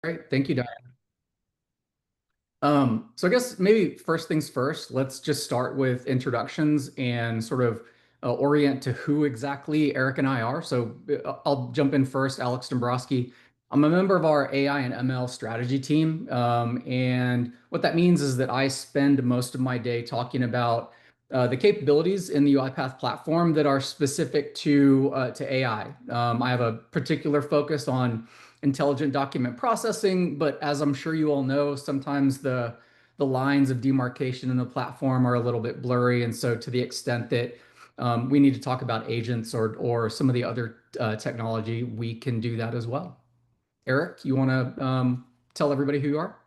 Great. Thank you, Diane. So I guess maybe first things first, let's just start with introductions and sort of orient to who exactly Eric and I are. So I'll jump in first, Alex Dombrowski. I'm a member of our AI and ML strategy team. And what that means is that I spend most of my day talking about the capabilities in the UiPath platform that are specific to AI. I have a particular focus on intelligent document processing, but as I'm sure you all know, sometimes the lines of demarcation in the platform are a little bit blurry. And so to the extent that we need to talk about agents or some of the other technology, we can do that as well. Eric, you want to tell everybody who you are?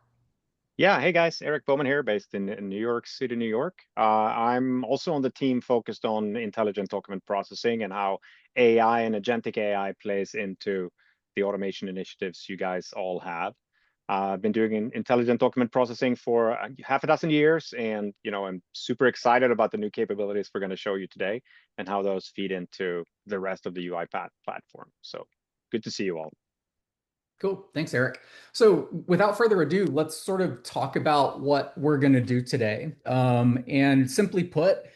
Yeah, hey guys, Eric Bowman here, based in New York City, New York. I'm also on the team focused on intelligent document processing and how AI and agentic AI plays into the automation initiatives you guys all have. I've been doing intelligent document processing for half a dozen years, and I'm super excited about the new capabilities we're going to show you today and how those feed into the rest of the UiPath platform. So good to see you all. Cool. Thanks, Eric. So without further ado, let's sort of talk about what we're going to do today. And simply put,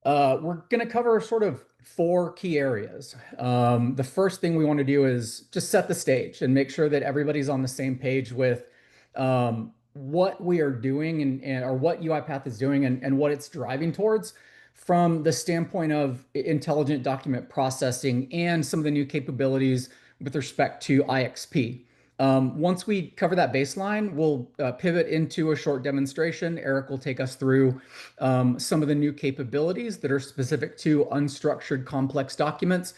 we're going to cover sort of four key areas. The first thing we want to do is just set the stage and make sure that everybody's on the same page with what we are doing or what UiPath is doing and what it's driving towards from the standpoint of intelligent document processing and some of the new capabilities with respect to IXP. Once we cover that baseline, we'll pivot into a short demonstration. Eric will take us through some of the new capabilities that are specific to unstructured complex documents.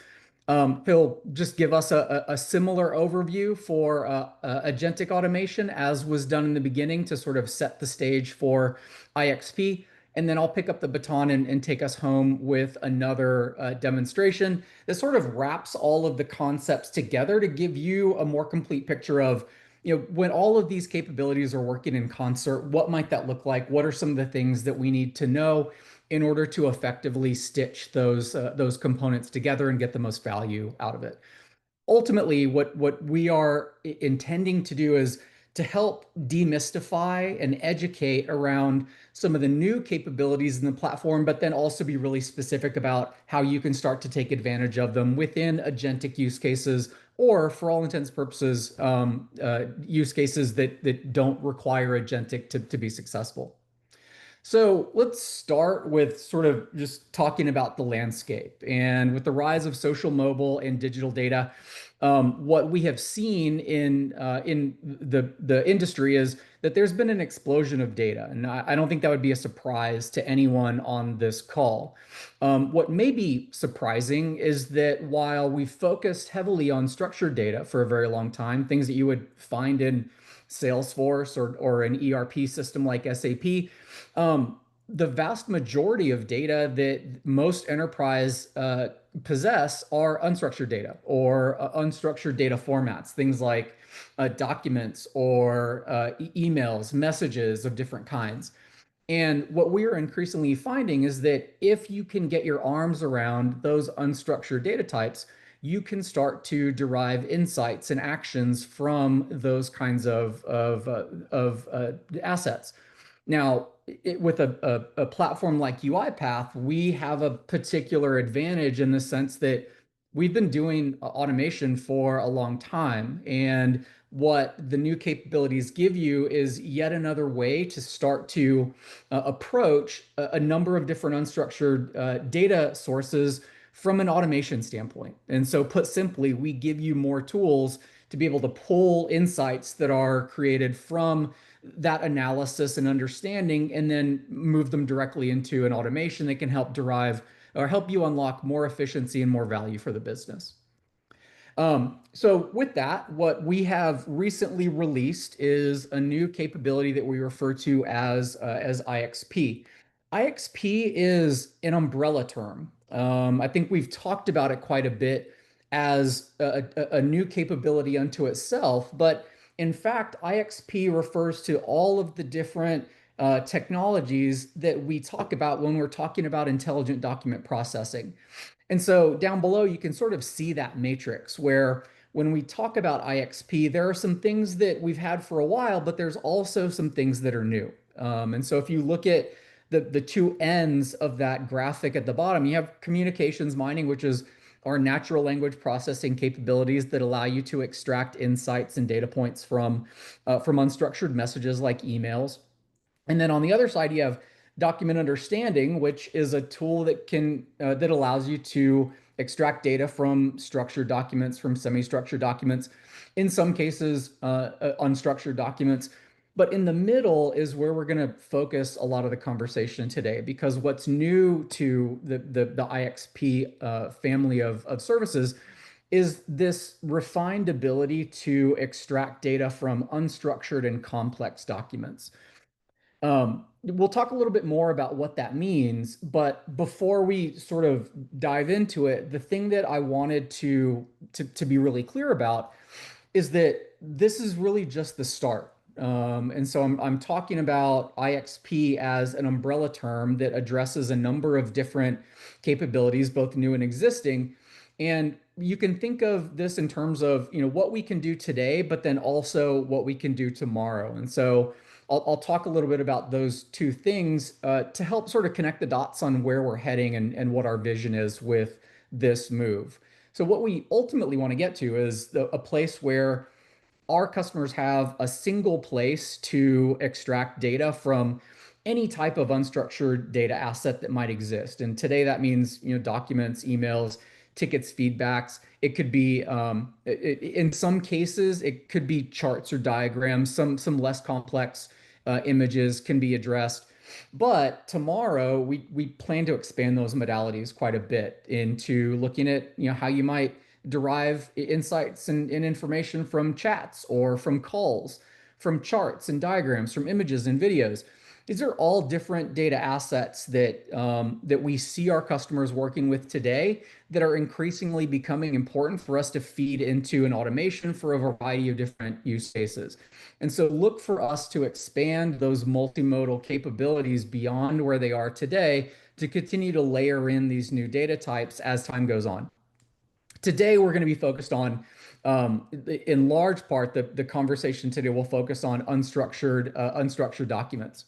He'll just give us a similar overview for agentic automation as was done in the beginning to sort of set the stage for IXP. And then I'll pick up the baton and take us home with another demonstration that sort of wraps all of the concepts together to give you a more complete picture of, when all of these capabilities are working in concert, what might that look like? What are some of the things that we need to know in order to effectively stitch those components together and get the most value out of it? Ultimately, what we are intending to do is to help demystify and educate around some of the new capabilities in the platform, but then also be really specific about how you can start to take advantage of them within agentic use cases, or for all intents and purposes, use cases that don't require agentic to be successful. So let's start with sort of just talking about the landscape. And with the rise of social, mobile, and digital data, what we have seen in the industry is that there's been an explosion of data, and I don't think that would be a surprise to anyone on this call. What may be surprising is that while we focused heavily on structured data for a very long time, things that you would find in Salesforce or an ERP system like SAP, the vast majority of data that most enterprise possess are unstructured data or unstructured data formats, things like documents or emails, messages of different kinds. And what we are increasingly finding is that if you can get your arms around those unstructured data types, you can start to derive insights and actions from those kinds of assets. Now, with a platform like UiPath, we have a particular advantage in the sense that we've been doing automation for a long time. And what the new capabilities give you is yet another way to start to approach a number of different unstructured data sources from an automation standpoint. And so, put simply, we give you more tools to be able to pull insights that are created from that analysis and understanding and then move them directly into an automation that can help derive or help you unlock more efficiency and more value for the business. So with that, what we have recently released is a new capability that we refer to as IXP. IXP is an umbrella term. I think we've talked about it quite a bit as a new capability unto itself, but in fact, IXP refers to all of the different technologies that we talk about when we're talking about intelligent document processing. And so down below, you can sort of see that matrix where when we talk about IXP, there are some things that we've had for a while, but there's also some things that are new. And so if you look at the two ends of that graphic at the bottom, you have communications mining, which is our natural language processing capabilities that allow you to extract insights and data points from unstructured messages like emails. And then on the other side, you have document understanding, which is a tool that allows you to extract data from structured documents, from semi-structured documents, in some cases, unstructured documents. But in the middle is where we're going to focus a lot of the conversation today, because what's new to the IXP family of services is this refined ability to extract data from unstructured and complex documents. We'll talk a little bit more about what that means, but before we sort of dive into it, the thing that I wanted to be really clear about is that this is really just the start. And so I'm talking about IXP as an umbrella term that addresses a number of different capabilities, both new and existing. And you can think of this in terms of, what we can do today, but then also what we can do tomorrow. And so I'll talk a little bit about those two things to help sort of connect the dots on where we're heading and what our vision is with this move. So what we ultimately want to get to is a place where our customers have a single place to extract data from any type of unstructured data asset that might exist. And today that means, documents, emails, tickets, feedbacks. It could be, in some cases, it could be charts or diagrams. Some less complex images can be addressed. But tomorrow we plan to expand those modalities quite a bit into looking at, how you might derive insights and information from chats or from calls, from charts and diagrams, from images and videos. These are all different data assets that we see our customers working with today that are increasingly becoming important for us to feed into an automation for a variety of different use cases. And so look for us to expand those multimodal capabilities beyond where they are today to continue to layer in these new data types as time goes on. Today, we're going to be focused on, in large part, the conversation today will focus on unstructured documents.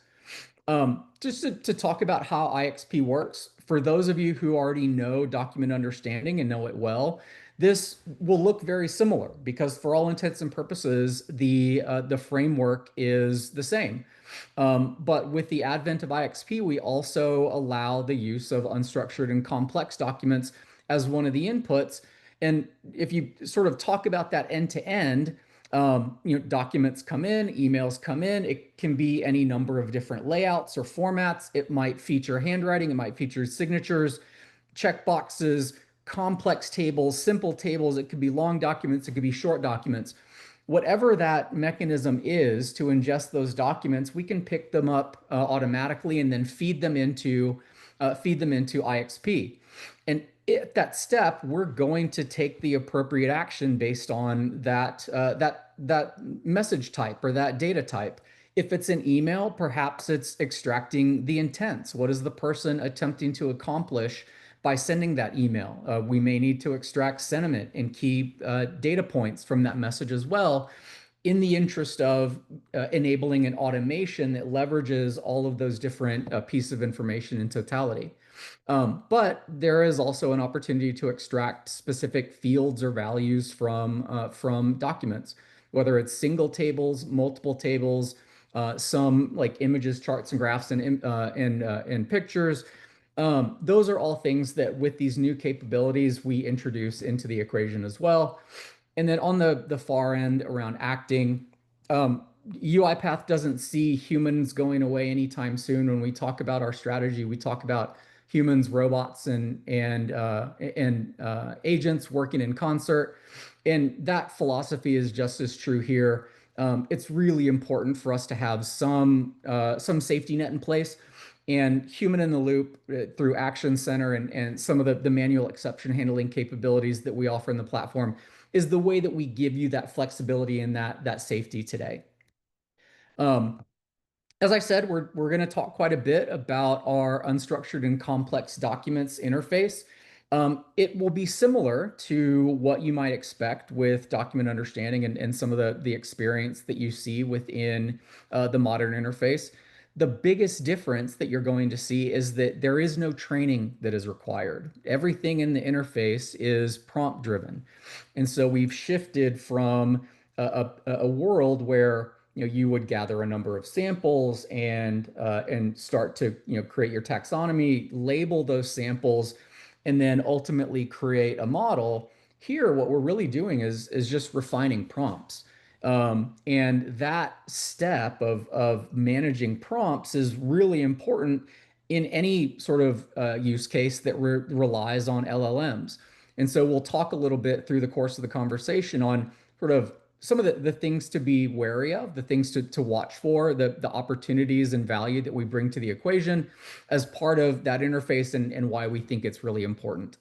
Just to talk about how IXP works, for those of you who already know document understanding and know it well, this will look very similar because for all intents and purposes, the framework is the same. But with the advent of IXP, we also allow the use of unstructured and complex documents as one of the inputs. And if you sort of talk about that end to end, documents come in, emails come in. It can be any number of different layouts or formats. It might feature handwriting. It might feature signatures, checkboxes, complex tables, simple tables. It could be long documents. It could be short documents. Whatever that mechanism is to ingest those documents, we can pick them up automatically and then feed them into IXP. And at that step, we're going to take the appropriate action based on that message type or that data type. If it's an email, perhaps it's extracting the intents. What is the person attempting to accomplish by sending that email? We may need to extract sentiment and key data points from that message as well, in the interest of enabling an automation that leverages all of those different pieces of information in totality. But there is also an opportunity to extract specific fields or values from documents, whether it's single tables, multiple tables, some like images, charts, and graphs, and pictures. Those are all things that with these new capabilities we introduce into the equation as well. And then on the far end around acting, UiPath doesn't see humans going away anytime soon. When we talk about our strategy, we talk about humans, robots, and agents working in concert. And that philosophy is just as true here. It's really important for us to have some safety net in place, and human in the loop through Action Center and some of the manual exception handling capabilities that we offer in the platform is the way that we give you that flexibility and that safety today. As I said, we're going to talk quite a bit about our unstructured and complex documents interface. It will be similar to what you might expect with document understanding and some of the experience that you see within the modern interface. The biggest difference that you're going to see is that there is no training that is required. Everything in the interface is prompt driven. And so we've shifted from a world where you would gather a number of samples and start to create your taxonomy, label those samples, and then ultimately create a model. Here, what we're really doing is just refining prompts. And that step of managing prompts is really important in any sort of use case that relies on LLMs. And so we'll talk a little bit through the course of the conversation on sort of some of the things to be wary of, the things to watch for, the opportunities and value that we bring to the equation as part of that interface and why we think it's really important.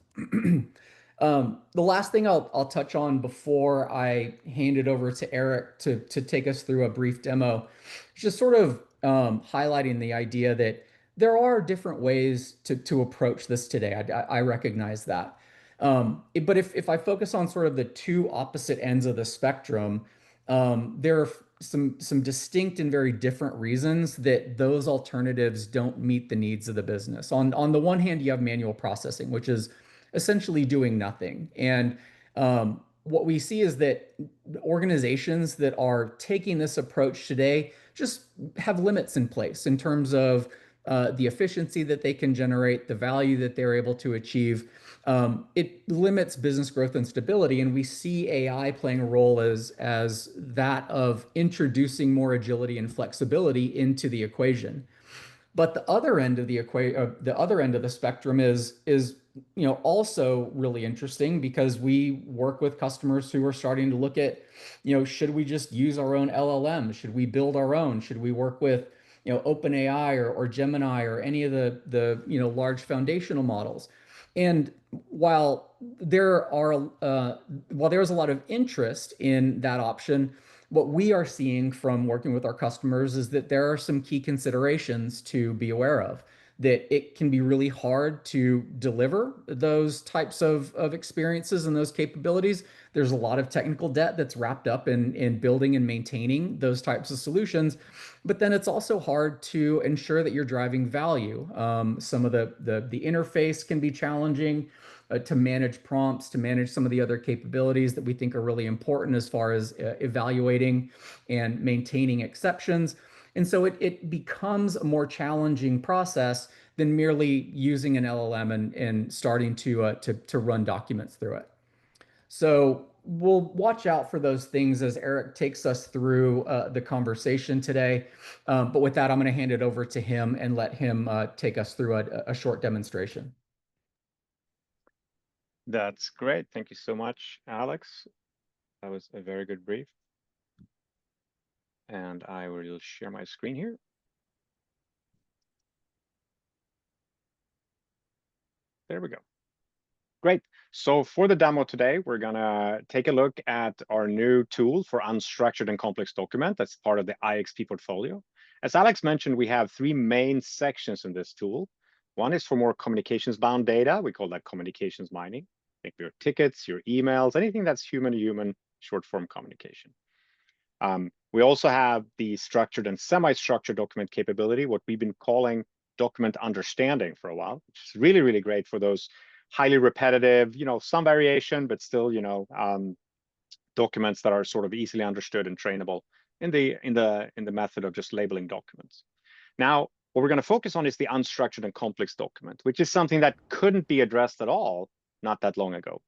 The last thing I'll touch on before I hand it over to Eric to take us through a brief demo is just sort of highlighting the idea that there are different ways to approach this today. I recognize that. But if I focus on sort of the two opposite ends of the spectrum, there are some distinct and very different reasons that those alternatives don't meet the needs of the business. On the one hand, you have manual processing, which is essentially doing nothing. And what we see is that organizations that are taking this approach today just have limits in place in terms of the efficiency that they can generate, the value that they're able to achieve. It limits business growth and stability, and we see AI playing a role as that of introducing more agility and flexibility into the equation. But the other end of the other end of the spectrum is also really interesting because we work with customers who are starting to look at, should we just use our own LLM? Should we build our own? Should we work with OpenAI or Gemini or any of the large foundational models? And while there's a lot of interest in that option, what we are seeing from working with our customers is that there are some key considerations to be aware of. That it can be really hard to deliver those types of experiences and those capabilities. There's a lot of technical debt that's wrapped up in building and maintaining those types of solutions. But then it's also hard to ensure that you're driving value. Some of the interface can be challenging to manage prompts, to manage some of the other capabilities that we think are really important as far as evaluating and maintaining exceptions. And so it becomes a more challenging process than merely using an LLM and starting to run documents through it. So we'll watch out for those things as Eric takes us through the conversation today. But with that, I'm going to hand it over to him and let him take us through a short demonstration. That's great. Thank you so much, Alex. That was a very good brief. And I will share my screen here. There we go. Great. So for the demo today, we're going to take a look at our new tool for unstructured and complex document. That's part of the IXP portfolio. As Alex mentioned, we have three main sections in this tool. One is for more communications-bound data. We call that communications mining. Think your tickets, your emails, anything that's human-to-human short-form communication. We also have the structured and semi-structured document capability, what we've been calling document understanding for a while, which is really, really great for those highly repetitive, some variation, but still, documents that are sort of easily understood and trainable in the method of just labeling documents. Now, what we're going to focus on is the unstructured and complex document, which is something that couldn't be addressed at all not that long ago.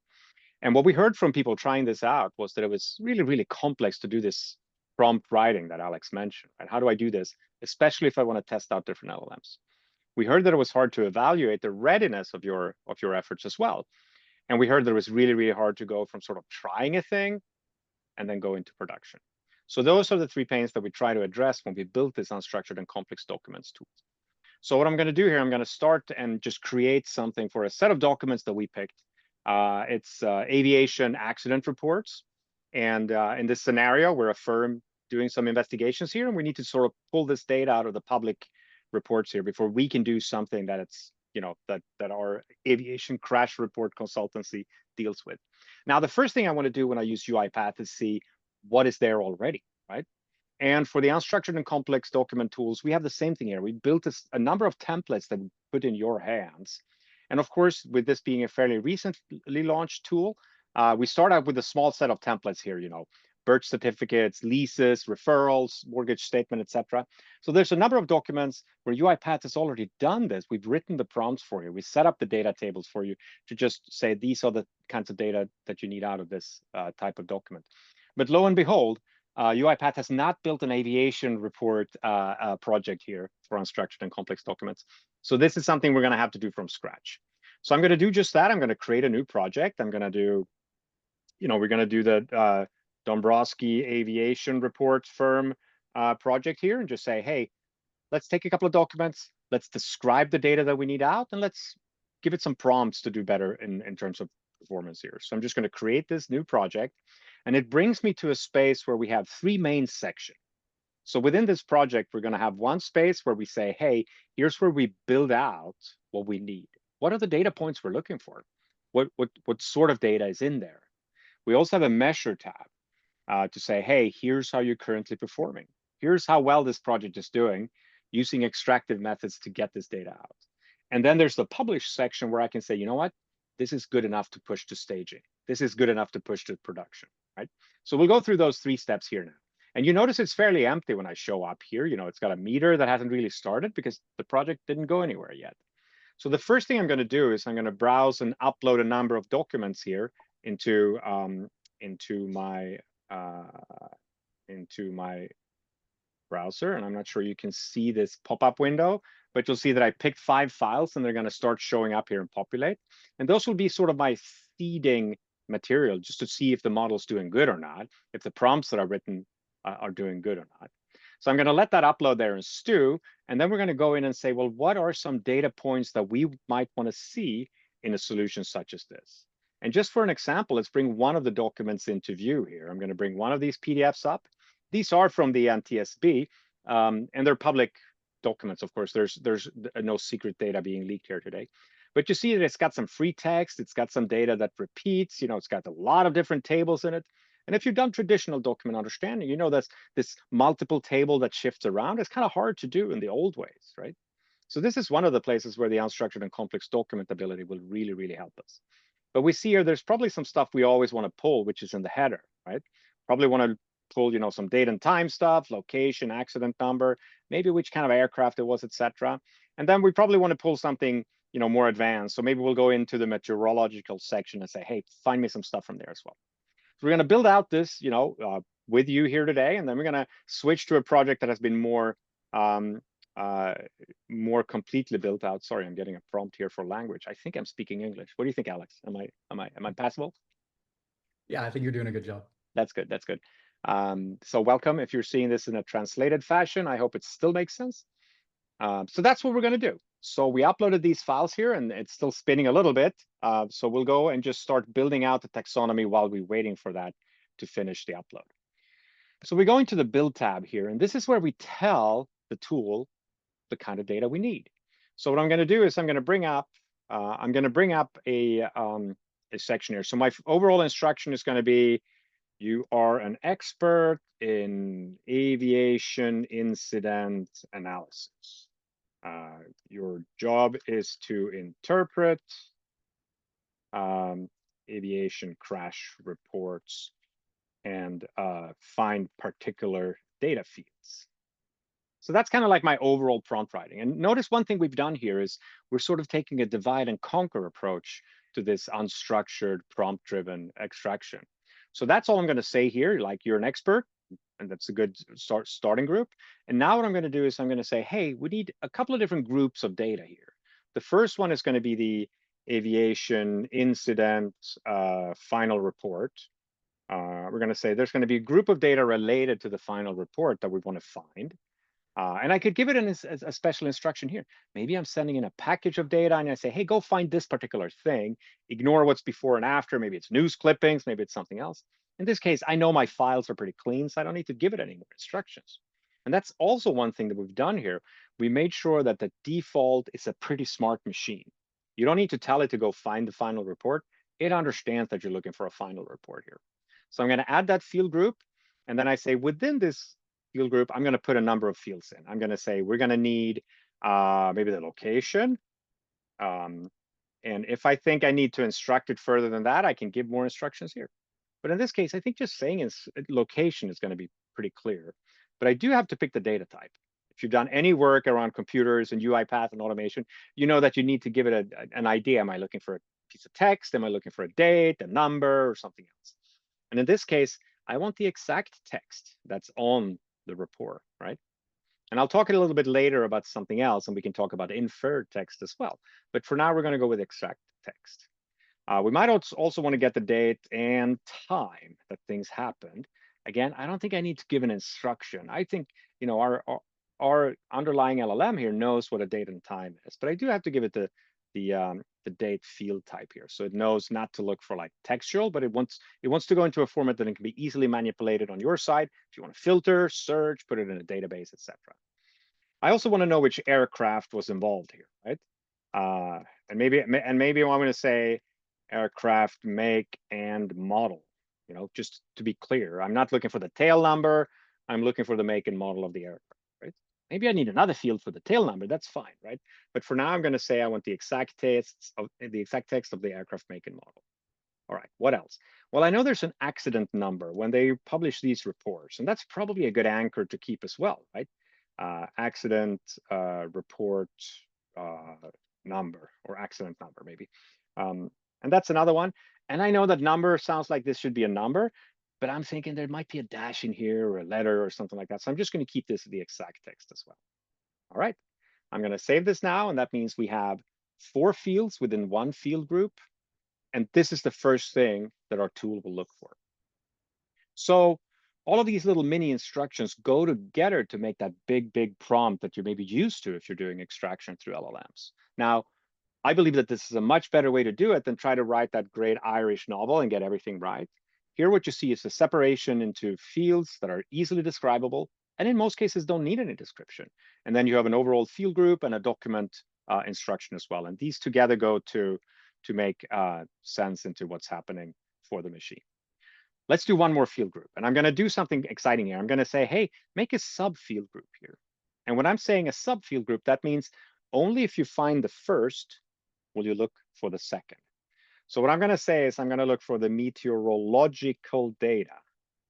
And what we heard from people trying this out was that it was really, really complex to do this prompt writing that Alex mentioned. Right? How do I do this, especially if I want to test out different LLMs? We heard that it was hard to evaluate the readiness of your efforts as well. And we heard that it was really, really hard to go from sort of trying a thing and then go into production. So those are the three pains that we try to address when we built this unstructured and complex documents tool. So what I'm going to do here, I'm going to start and just create something for a set of documents that we picked. It's aviation accident reports. And in this scenario, we're a firm doing some investigations here, and we need to sort of pull this data out of the public reports here before we can do something that it's that our aviation crash report consultancy deals with. Now, the first thing I want to do when I use UiPath is see what is there already, right? And for the unstructured and complex document tools, we have the same thing here. We built a number of templates that we put in your hands. And of course, with this being a fairly recently launched tool, we start out with a small set of templates here, birth certificates, leases, referrals, mortgage statement, etc. So there's a number of documents where UiPath has already done this. We've written the prompts for you. We set up the data tables for you to just say, these are the kinds of data that you need out of this type of document. But lo and behold, UiPath has not built an aviation report project here for unstructured and complex documents. So this is something we're going to have to do from scratch. So I'm going to do just that. I'm going to create a new project. I'm going to do, we're going to do the Dombrowski Aviation Report Firm project here and just say, hey, let's take a couple of documents. Let's describe the data that we need out, and let's give it some prompts to do better in terms of performance here. So I'm just going to create this new project, and it brings me to a space where we have three main sections. So within this project, we're going to have one space where we say, hey, here's where we build out what we need. What are the data points we're looking for? What sort of data is in there? We also have a measure tab to say, hey, here's how you're currently performing. Here's how well this project is doing using extractive methods to get this data out. And then there's the publish section where I can say, you know what? This is good enough to push to staging. This is good enough to push to production, right? So we'll go through those three steps here now. And you notice it's fairly empty when I show up here. It's got a meter that hasn't really started because the project didn't go anywhere yet. So the first thing I'm going to do is I'm going to browse and upload a number of documents here into my browser. And I'm not sure you can see this pop-up window, but you'll see that I picked 5 files and they're going to start showing up here and populate. And those will be sort of my feeding material just to see if the model's doing good or not, if the prompts that are written are doing good or not. So I'm going to let that upload there and stew. And then we're going to go in and say, well, what are some data points that we might want to see in a solution such as this? And just for an example, let's bring one of the documents into view here. I'm going to bring one of these PDFs up. These are from the NTSB, and they're public documents, of course. There's no secret data being leaked here today. But you see that it's got some free text. It's got some data that repeats. It's got a lot of different tables in it. And if you've done traditional document understanding, you know that's this multiple table that shifts around. It's kind of hard to do in the old ways, right? So this is one of the places where the unstructured and complex document ability will really, really help us. But we see here, there's probably some stuff we always want to pull, which is in the header, right? Probably want to pull, some date and time stuff, location, accident number, maybe which kind of aircraft it was, etc. And then we probably want to pull something, more advanced. So maybe we'll go into the meteorological section and say, hey, find me some stuff from there as well. So we're going to build out this, with you here today, and then we're going to switch to a project that has been more completely built out. Sorry, I'm getting a prompt here for language. I think I'm speaking English. What do you think, Alex? Am I passable? Yeah, I think you're doing a good job. That's good. That's good. So welcome. If you're seeing this in a translated fashion, I hope it still makes sense. So that's what we're going to do. So we uploaded these files here, and it's still spinning a little bit. So we'll go and just start building out the taxonomy while we're waiting for that to finish the upload. So we go into the build tab here, and this is where we tell the tool the kind of data we need. So what I'm going to do is I'm going to bring up a section here. So my overall instruction is going to be, you are an expert in aviation incident analysis. Your job is to interpret aviation crash reports and find particular data feeds. So that's kind of like my overall prompt writing. And notice one thing we've done here is we're sort of taking a divide and conquer approach to this unstructured prompt-driven extraction. So that's all I'm going to say here. Like, you're an expert, and that's a good starting group. And now what I'm going to do is I'm going to say, hey, we need a couple of different groups of data here. The first one is going to be the aviation incident final report. We're going to say there's going to be a group of data related to the final report that we want to find. And I could give it a special instruction here. Maybe I'm sending in a package of data and I say, hey, go find this particular thing. Ignore what's before and after. Maybe it's news clippings. Maybe it's something else. In this case, I know my files are pretty clean, so I don't need to give it any more instructions. And that's also one thing that we've done here. we made sure that the default is a pretty smart machine. You don't need to tell it to go find the final report. It understands that you're looking for a final report here. So I'm going to add that field group. And then I say within this field group, I'm going to put a number of fields in. I'm going to say we're going to need maybe the location. And if I think I need to instruct it further than that, I can give more instructions here. But in this case, I think just saying location is going to be pretty clear. But I do have to pick the data type. If you've done any work around computers and UiPath and automation, you know that you need to give it an idea. Am I looking for a piece of text? Am I looking for a date, a number, or something else? And in this case, I want the exact text that's on the report, right? And I'll talk a little bit later about something else, and we can talk about inferred text as well. But for now, we're going to go with exact text. We might also want to get the date and time that things happened. Again, I don't think I need to give an instruction. I think our underlying LLM here knows what a date and time is, but I do have to give it the date field type here, so it knows not to look for like textual, but it wants to go into a format that it can be easily manipulated on your side. If you want to filter, search, put it in a database, etc. I also want to know which aircraft was involved here, right? And maybe I'm going to say aircraft make and model, just to be clear. I'm not looking for the tail number. I'm looking for the make and model of the aircraft, right? Maybe I need another field for the tail number. That's fine, right? But for now, I'm going to say I want the exact text of the aircraft make and model. All right, what else? Well, I know there's an accident number when they publish these reports, and that's probably a good anchor to keep as well, right? Accident report number, or accident number maybe. And that's another one. And I know that number sounds like this should be a number, but I'm thinking there might be a dash in here or a letter or something like that. So I'm just going to keep this the exact text as well. All right, I'm going to save this now. And that means we have 4 fields within one field group. And this is the first thing that our tool will look for. So all of these little mini instructions go together to make that big prompt that you're maybe used to if you're doing extraction through LLMs. Now, I believe that this is a much better way to do it than try to write that great Irish novel and get everything right. Here, what you see is the separation into fields that are easily describable, and in most cases don't need any description. And then you have an overall field group and a document instruction as well. And these together go to make sense into what's happening for the machine. Let's do one more field group. And I'm going to do something exciting here. I'm going to say, hey, make a subfield group here. And when I'm saying a subfield group, that means only if you find the first will you look for the second. So what I'm going to say is I'm going to look for the meteorological data.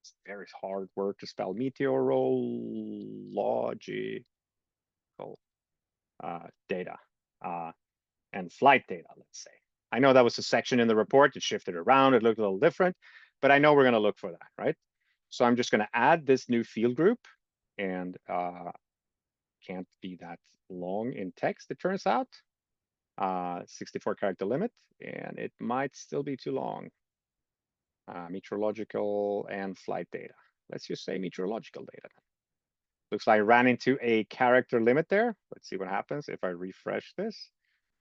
It's a very hard word to spell. Meteorological data and flight data, let's say. I know that was a section in the report. It shifted around. It looked a little different, but I know we're going to look for that, right? So I'm just going to add this new field group, and can't be that long in text, it turns out. 64 character limit, and it might still be too long. Meteorological and flight data. Let's just say meteorological data. Looks like I ran into a character limit there. Let's see what happens if I refresh this.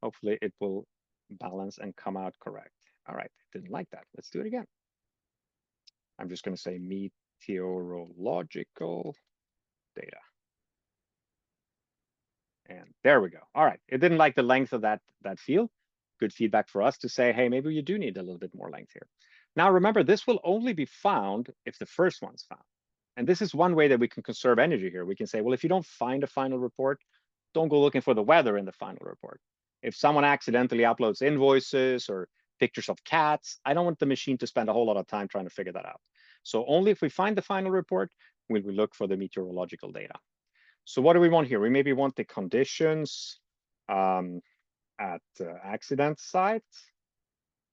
Hopefully it will balance and come out correct. All right, didn't like that. Let's do it again. I'm just going to say meteorological data. And there we go. All right, it didn't like the length of that field. Good feedback for us to say, hey, maybe you do need a little bit more length here. Now, remember, this will only be found if the first one's found. And this is one way that we can conserve energy here. We can say, well, if you don't find a final report, don't go looking for the weather in the final report. If someone accidentally uploads invoices or pictures of cats, I don't want the machine to spend a whole lot of time trying to figure that out. So only if we find the final report will we look for the meteorological data. So what do we want here? We maybe want the conditions at accident site.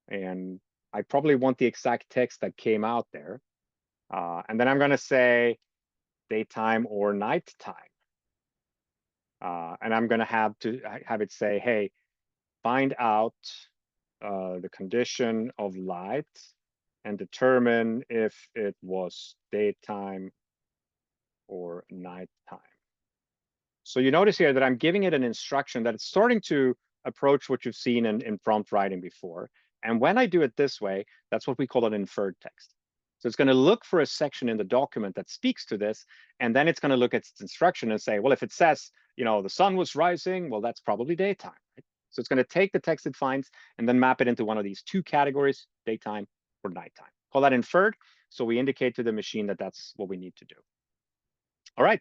And I probably want the exact text that came out there. And then I'm going to say daytime or nighttime. And I'm going to have it say, hey, find out the condition of light and determine if it was daytime or nighttime. So you notice here that I'm giving it an instruction that it's starting to approach what you've seen in prompt writing before. And when I do it this way, that's what we call an inferred text. So it's going to look for a section in the document that speaks to this, and then it's going to look at its instruction and say, well, if it says, the sun was rising. Well, that's probably daytime, right? So it's going to take the text it finds and then map it into one of these two categories, daytime or nighttime. Call that inferred. So we indicate to the machine that that's what we need to do. All right.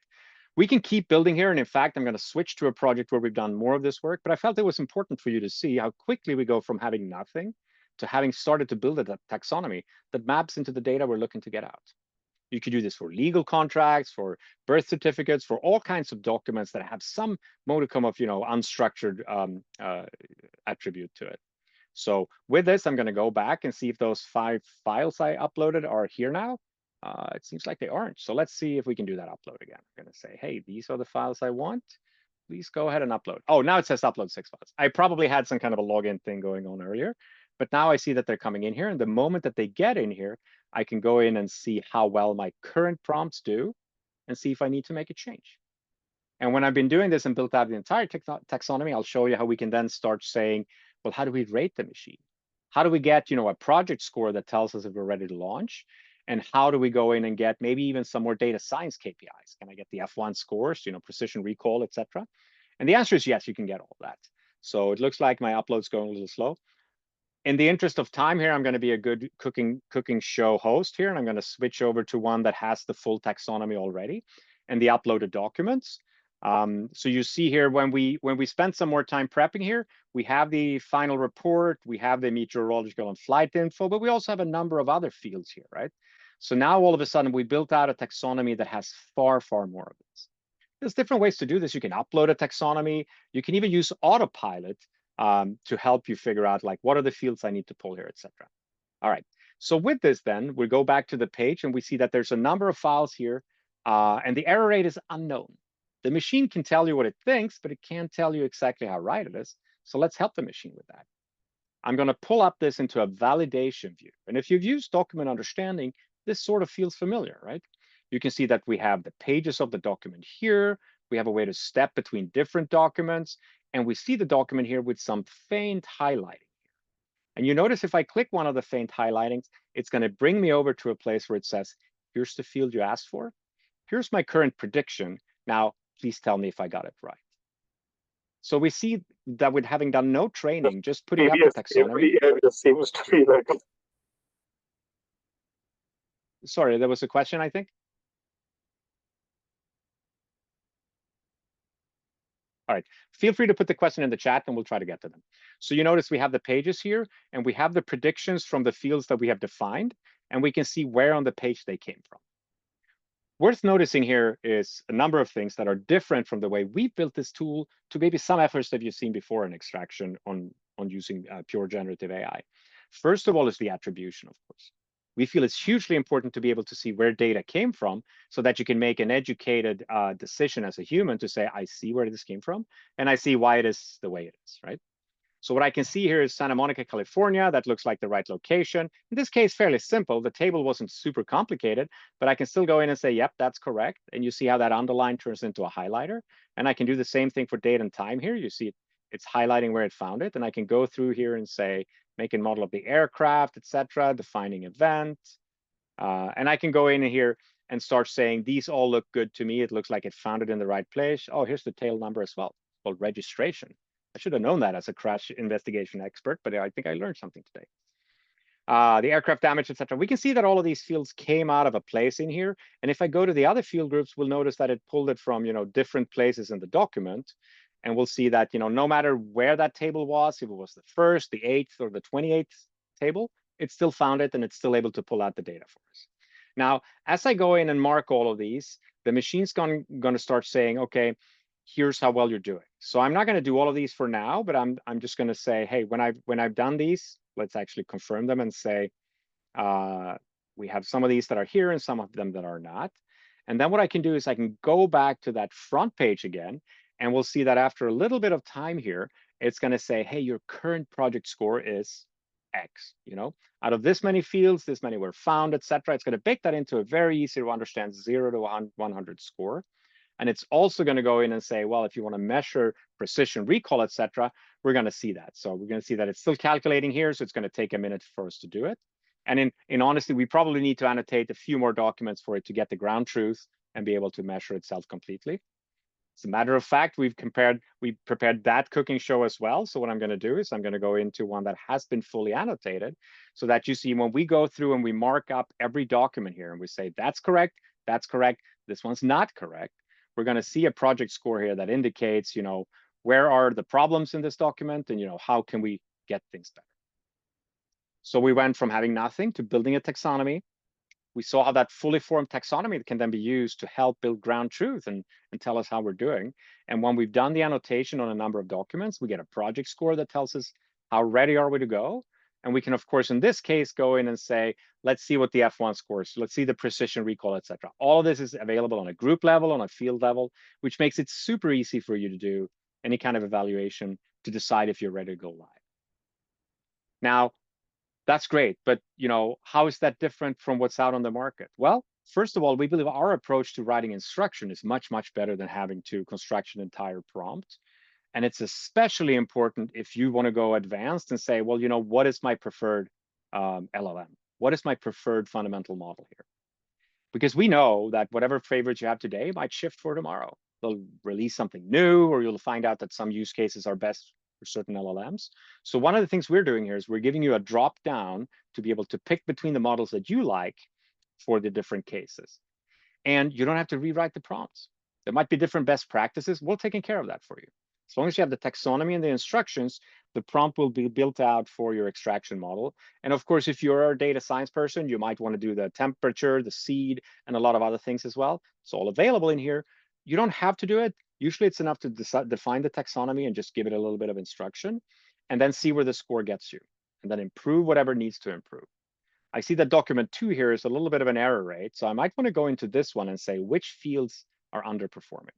We can keep building here. And in fact, I'm going to switch to a project where we've done more of this work. But I felt it was important for you to see how quickly we go from having nothing to having started to build a taxonomy that maps into the data we're looking to get out. You could do this for legal contracts, for birth certificates, for all kinds of documents that have some modicum of unstructured attribute to it. So with this, I'm going to go back and see if those 5 files I uploaded are here now. It seems like they aren't. So let's see if we can do that upload again. I'm going to say, hey, these are the files I want. Please go ahead and upload. Oh, now it says upload 6 files. I probably had some kind of a login thing going on earlier, but now I see that they're coming in here. And the moment that they get in here, I can go in and see how well my current prompts do and see if I need to make a change. And when I've been doing this and built out the entire taxonomy, I'll show you how we can then start saying, well, how do we rate the machine? How do we get, a project score that tells us if we're ready to launch? And how do we go in and get maybe even some more data science KPIs? Can I get the F1 scores, precision recall, etc.? And the answer is yes, you can get all that. So it looks like my upload's going a little slow. In the interest of time here, I'm going to be a good cooking show host here, and I'm going to switch over to one that has the full taxonomy already and the uploaded documents. So you see here, when we spend some more time prepping here, we have the final report, we have the meteorological and flight info, but we also have a number of other fields here, right? So now all of a sudden we built out a taxonomy that has far, far more of this. There's different ways to do this. You can upload a taxonomy. You can even use autopilot to help you figure out like, what are the fields I need to pull here, etc. All right. So with this, then we go back to the page and we see that there's a number of files here, and the error rate is unknown. The machine can tell you what it thinks, but it can't tell you exactly how right it is. So let's help the machine with that. I'm going to pull up this into a validation view. And if you've used document understanding, this sort of feels familiar, right? You can see that we have the pages of the document here. We have a way to step between different documents. And we see the document here with some faint highlighting. And you notice if I click one of the faint highlightings, it's going to bring me over to a place where it says, here's the field you asked for. Here's my current prediction. Now, please tell me if I got it right. So we see that with having done no training, just putting up the taxonomy. Seems to be like. Sorry, there was a question, I think. All right, feel free to put the question in the chat and we'll try to get to them. So you notice we have the pages here and we have the predictions from the fields that we have defined, and we can see where on the page they came from. Worth noticing here is a number of things that are different from the way we built this tool to maybe some efforts that you've seen before in extraction on using pure generative AI. First of all is the attribution, of course. We feel it's hugely important to be able to see where data came from so that you can make an educated decision as a human to say, I see where this came from, and I see why it is the way it is, right? So what I can see here is Santa Monica, California. That looks like the right location. In this case, fairly simple. The table wasn't super complicated, but I can still go in and say, yep, that's correct. And you see how that underline turns into a highlighter. And I can do the same thing for date and time here. You see it's highlighting where it found it. And I can go through here and say, make a model of the aircraft, etc., defining event. And I can go in here and start saying, these all look good to me. It looks like it found it in the right place. Oh, here's the tail number as well. It's called registration. I should have known that as a crash investigation expert, but I think I learned something today. The aircraft damage, etc. We can see that all of these fields came out of a place in here. And if I go to the other field groups, we'll notice that it pulled it from different places in the document. And we'll see that no matter where that table was, if it was the 1st, the 8th, or the 28th table, it still found it and it's still able to pull out the data for us. Now, as I go in and mark all of these, the machine's going to start saying, okay, here's how well you're doing. So I'm not going to do all of these for now, but I'm just going to say, hey, when I've done these, let's actually confirm them and say, we have some of these that are here and some of them that are not. And then what I can do is I can go back to that front page again, and we'll see that after a little bit of time here, it's going to say, hey, your current project score is X. Out of this many fields, this many were found, etc. It's going to bake that into a very easy to understand 0 to 100 score. And it's also going to go in and say, well, if you want to measure precision recall, etc., we're going to see that. So we're going to see that it's still calculating here. So it's going to take a minute for us to do it. And in honesty, we probably need to annotate a few more documents for it to get the ground truth and be able to measure itself completely. As a matter of fact, we prepared that cooking show as well. So what I'm going to do is I'm going to go into one that has been fully annotated so that you see when we go through and we mark up every document here and we say, that's correct, this one's not correct. We're going to see a project score here that indicates, where are the problems in this document and, how can we get things better. So we went from having nothing to building a taxonomy. We saw how that fully formed taxonomy can then be used to help build ground truth and tell us how we're doing. And when we've done the annotation on a number of documents, we get a project score that tells us how ready are we to go. And we can, of course, in this case, go in and say, let's see what the F1 scores. Let's see the precision recall, etc. All of this is available on a group level, on a field level, which makes it super easy for you to do any kind of evaluation to decide if you're ready to go live. Now, that's great, but how is that different from what's out on the market? Well, first of all, we believe our approach to writing instruction is much, much better than having to construct an entire prompt. And it's especially important if you want to go advanced and say, well, what is my preferred LLM? What is my preferred fundamental model here? Because we know that whatever favorites you have today might shift for tomorrow. They'll release something new, or you'll find out that some use cases are best for certain LLMs. So one of the things we're doing here is we're giving you a drop down to be able to pick between the models that you like for the different cases. And you don't have to rewrite the prompts. There might be different best practices. We're taking care of that for you. As long as you have the taxonomy and the instructions, the prompt will be built out for your extraction model. And of course, if you're a data science person, you might want to do the temperature, the seed, and a lot of other things as well. It's all available in here. You don't have to do it. Usually it's enough to define the taxonomy and just give it a little bit of instruction, and then see where the score gets you, and then improve whatever needs to improve. I see that document 2 here is a little bit of an error rate. So I might want to go into this one and say which fields are underperforming.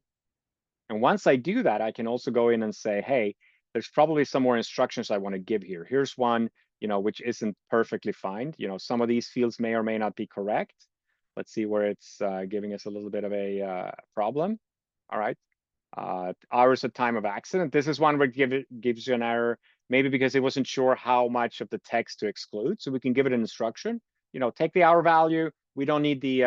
And once I do that, I can also go in and say, hey, there's probably some more instructions I want to give here. Here's one, which isn't perfectly fine. Some of these fields may or may not be correct. Let's see where it's giving us a little bit of a problem. All right. Hours of time of accident. This is one where it gives you an error, maybe because it wasn't sure how much of the text to exclude. So we can give it an instruction, take the hour value. We don't need the,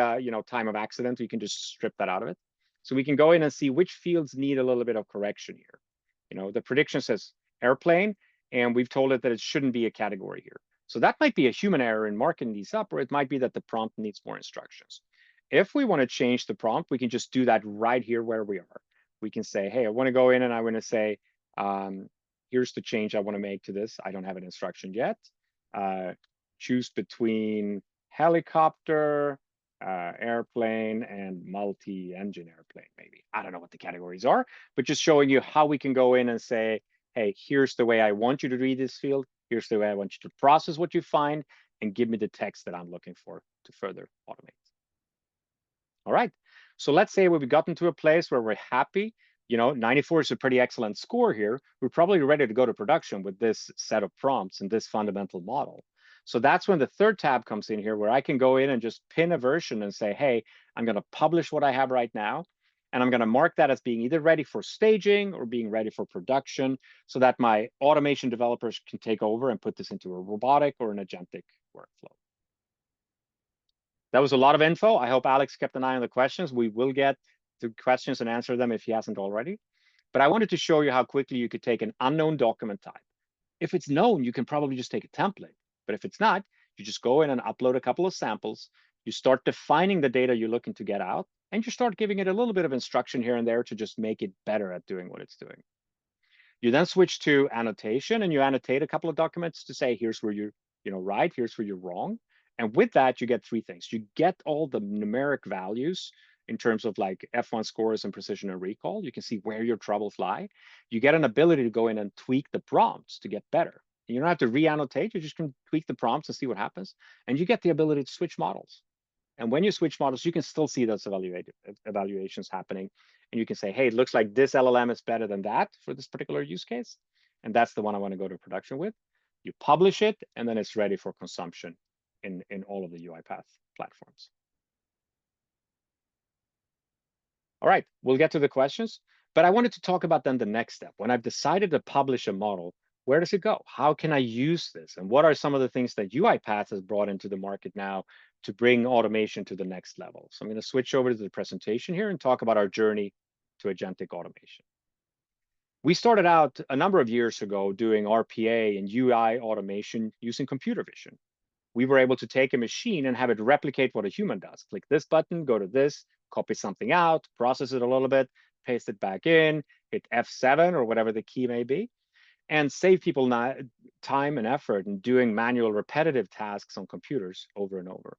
time of accident. We can just strip that out of it. So we can go in and see which fields need a little bit of correction here. The prediction says airplane, and we've told it that it shouldn't be a category here. So that might be a human error in marking these up, or it might be that the prompt needs more instructions. If we want to change the prompt, we can just do that right here where we are. We can say, hey, I want to go in and I want to say, here's the change I want to make to this. I don't have an instruction yet. Choose between helicopter, airplane, and multi-engine airplane, maybe. I don't know what the categories are, but just showing you how we can go in and say, hey, here's the way I want you to read this field. Here's the way I want you to process what you find and give me the text that I'm looking for to further automate. All right. So let's say we've gotten to a place where we're happy. 94 is a pretty excellent score here. We're probably ready to go to production with this set of prompts and this fundamental model. So that's when the third tab comes in here, where I can go in and just pin a version and say, hey, I'm going to publish what I have right now. And I'm going to mark that as being either ready for staging or being ready for production, so that my automation developers can take over and put this into a robotic or an agentic workflow. That was a lot of info. I hope Alex kept an eye on the questions. We will get to questions and answer them if he hasn't already. But I wanted to show you how quickly you could take an unknown document type. If it's known, you can probably just take a template. But if it's not, you just go in and upload a couple of samples. You start defining the data you're looking to get out, and you start giving it a little bit of instruction here and there to just make it better at doing what it's doing. You then switch to annotation, and you annotate a couple of documents to say, here's where you're right, here's where you're wrong. And with that, you get 3 things. You get all the numeric values in terms of like F1 scores and precision and recall. You can see where your troubles lie. You get an ability to go in and tweak the prompts to get better. You don't have to re-annotate. You just can tweak the prompts and see what happens. And you get the ability to switch models. And when you switch models, you can still see those evaluations happening. And you can say, hey, it looks like this LLM is better than that for this particular use case. And that's the one I want to go to production with. You publish it, and then it's ready for consumption in all of the UiPath platforms. All right, we'll get to the questions, but I wanted to talk about then the next step. When I've decided to publish a model, where does it go? How can I use this? And what are some of the things that UiPath has brought into the market now to bring automation to the next level? So I'm going to switch over to the presentation here and talk about our journey to agentic automation. We started out a number of years ago doing RPA and UI automation using computer vision. We were able to take a machine and have it replicate what a human does. Click this button, go to this, copy something out, process it a little bit, paste it back in, hit F7 or whatever the key may be, and save people time and effort in doing manual repetitive tasks on computers over and over.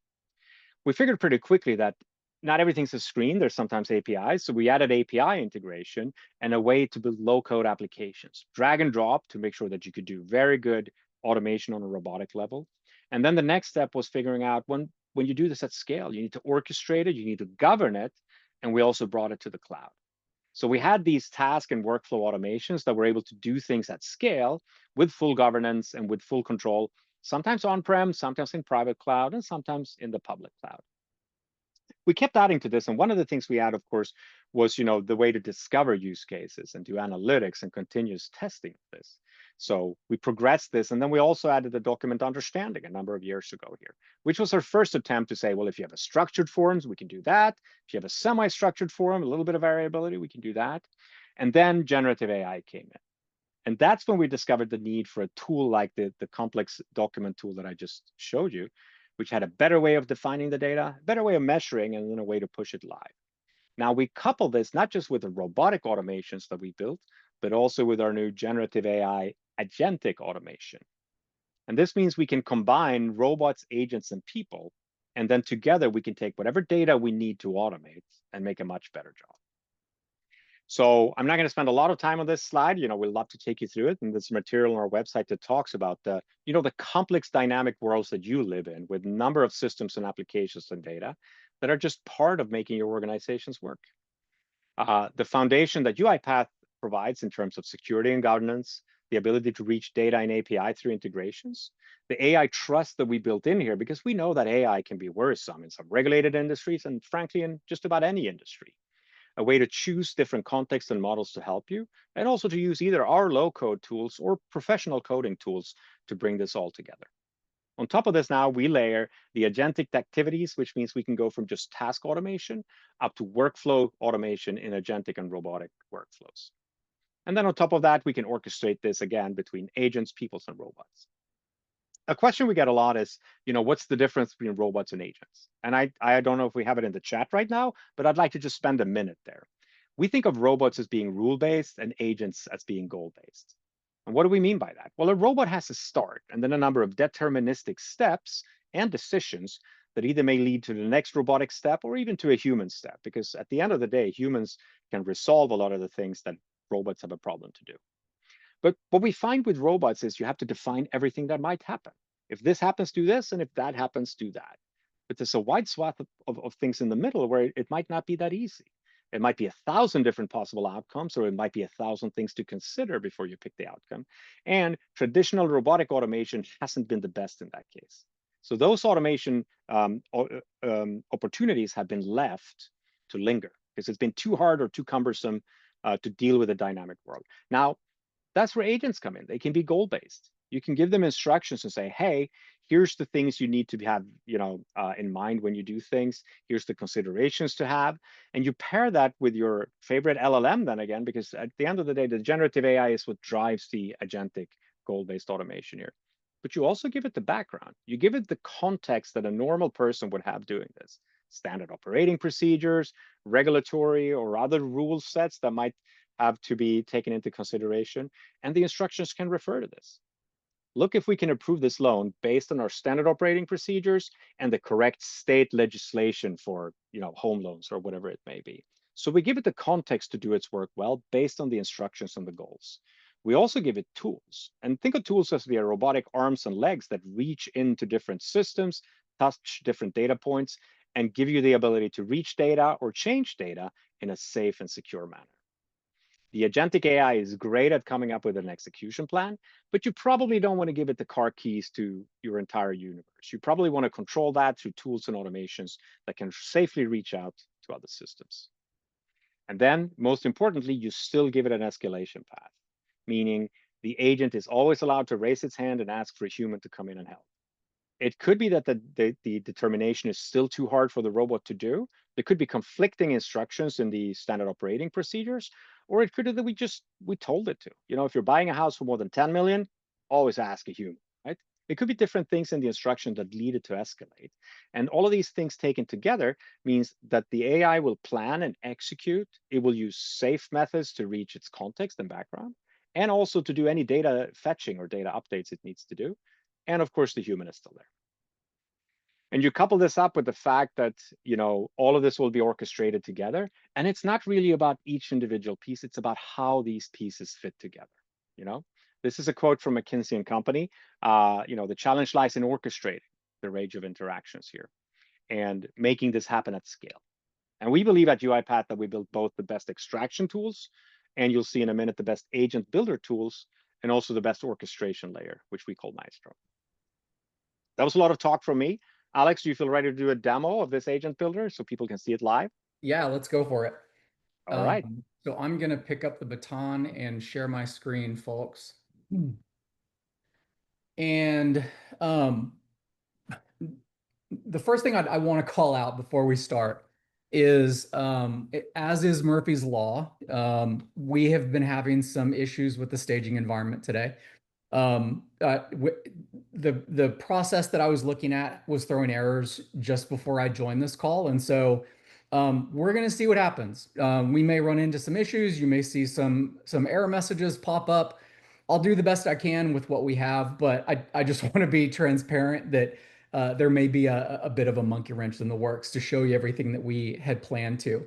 We figured pretty quickly that not everything's a screen. There's sometimes APIs. So we added API integration and a way to build low-code applications, drag and drop to make sure that you could do very good automation on a robotic level. And then the next step was figuring out when you do this at scale, you need to orchestrate it, you need to govern it, and we also brought it to the cloud. So we had these task and workflow automations that were able to do things at scale with full governance and with full control, sometimes on-prem, sometimes in private cloud, and sometimes in the public cloud. We kept adding to this, and one of the things we added, of course, was the way to discover use cases and do analytics and continuous testing of this. So we progressed this, and then we also added the document understanding a number of years ago here, which was our first attempt to say, well, if you have a structured forms, we can do that. If you have a semi-structured form, a little bit of variability, we can do that. And then generative AI came in. And that's when we discovered the need for a tool like the complex document tool that I just showed you, which had a better way of defining the data, a better way of measuring, and then a way to push it live. Now we couple this not just with the robotic automations that we built, but also with our new generative AI agentic automation. And this means we can combine robots, agents, and people, and then together we can take whatever data we need to automate and make a much better job. So I'm not going to spend a lot of time on this slide. We'd love to take you through it. And there's material on our website that talks about the complex dynamic worlds that you live in with a number of systems and applications and data that are just part of making your organizations work. The foundation that UiPath provides in terms of security and governance, the ability to reach data and API through integrations, the AI trust that we built in here, because we know that AI can be worrisome in some regulated industries and frankly, in just about any industry. A way to choose different contexts and models to help you, and also to use either our low-code tools or professional coding tools to bring this all together. On top of this now, we layer the agentic activities, which means we can go from just task automation up to workflow automation in agentic and robotic workflows. And then on top of that, we can orchestrate this again between agents, peoples, and robots. A question we get a lot is, what's the difference between robots and agents? And I don't know if we have it in the chat right now, but I'd like to just spend a minute there. We think of robots as being rule-based and agents as being goal-based. And what do we mean by that? Well, a robot has a start and then a number of deterministic steps and decisions that either may lead to the next robotic step or even to a human step, because at the end of the day, humans can resolve a lot of the things that robots have a problem to do. But what we find with robots is you have to define everything that might happen. If this happens, do this, and if that happens, do that. But there's a wide swath of things in the middle where it might not be that easy. It might be 1,000 different possible outcomes, or it might be 1,000 things to consider before you pick the outcome. And traditional robotic automation hasn't been the best in that case. So those automation opportunities have been left to linger because it's been too hard or too cumbersome to deal with a dynamic world. Now, that's where agents come in. They can be goal-based. You can give them instructions and say, hey, here's the things you need to have in mind when you do things. Here's the considerations to have. And you pair that with your favorite LLM then again, because at the end of the day, the generative AI is what drives the agentic goal-based automation here. But you also give it the background. You give it the context that a normal person would have doing this. Standard operating procedures, regulatory or other rule sets that might have to be taken into consideration, and the instructions can refer to this. Look if we can approve this loan based on our standard operating procedures and the correct state legislation for home loans or whatever it may be. So we give it the context to do its work well based on the instructions and the goals. We also give it tools, and think of tools as the robotic arms and legs that reach into different systems, touch different data points, and give you the ability to reach data or change data in a safe and secure manner. The agentic AI is great at coming up with an execution plan, but you probably don't want to give it the car keys to your entire universe. You probably want to control that through tools and automations that can safely reach out to other systems. And then, most importantly, you still give it an escalation path, meaning the agent is always allowed to raise its hand and ask for a human to come in and help. It could be that the determination is still too hard for the robot to do, There could be conflicting instructions in the standard operating procedures, or it could be that we told it to. If you're buying a house for more than 10 million, always ask a human, right? It could be different things in the instruction that lead it to escalate. And all of these things taken together means that the AI will plan and execute. It will use safe methods to reach its context and background, and also to do any data fetching or data updates it needs to do. And of course, the human is still there. And you couple this up with the fact that all of this will be orchestrated together, and it's not really about each individual piece. It's about how these pieces fit together. This is a quote from McKinsey and Company. The challenge lies in orchestrating the range of interactions here and making this happen at scale. And we believe at UiPath that we build both the best extraction tools, and you'll see in a minute the best agent builder tools, and also the best orchestration layer, which we call Maestro. That was a lot of talk from me. Alex, do you feel ready to do a demo of this agent builder so people can see it live? Yeah, let's go for it. All right. So I'm going to pick up the baton and share my screen, folks. And the first thing I want to call out before we start is, as is Murphy's Law, we have been having some issues with the staging environment today. The process that I was looking at was throwing errors just before I joined this call. And so we're going to see what happens. We may run into some issues. You may see some error messages pop up. I'll do the best I can with what we have, but I just want to be transparent that there may be a bit of a monkey wrench in the works to show you everything that we had planned to.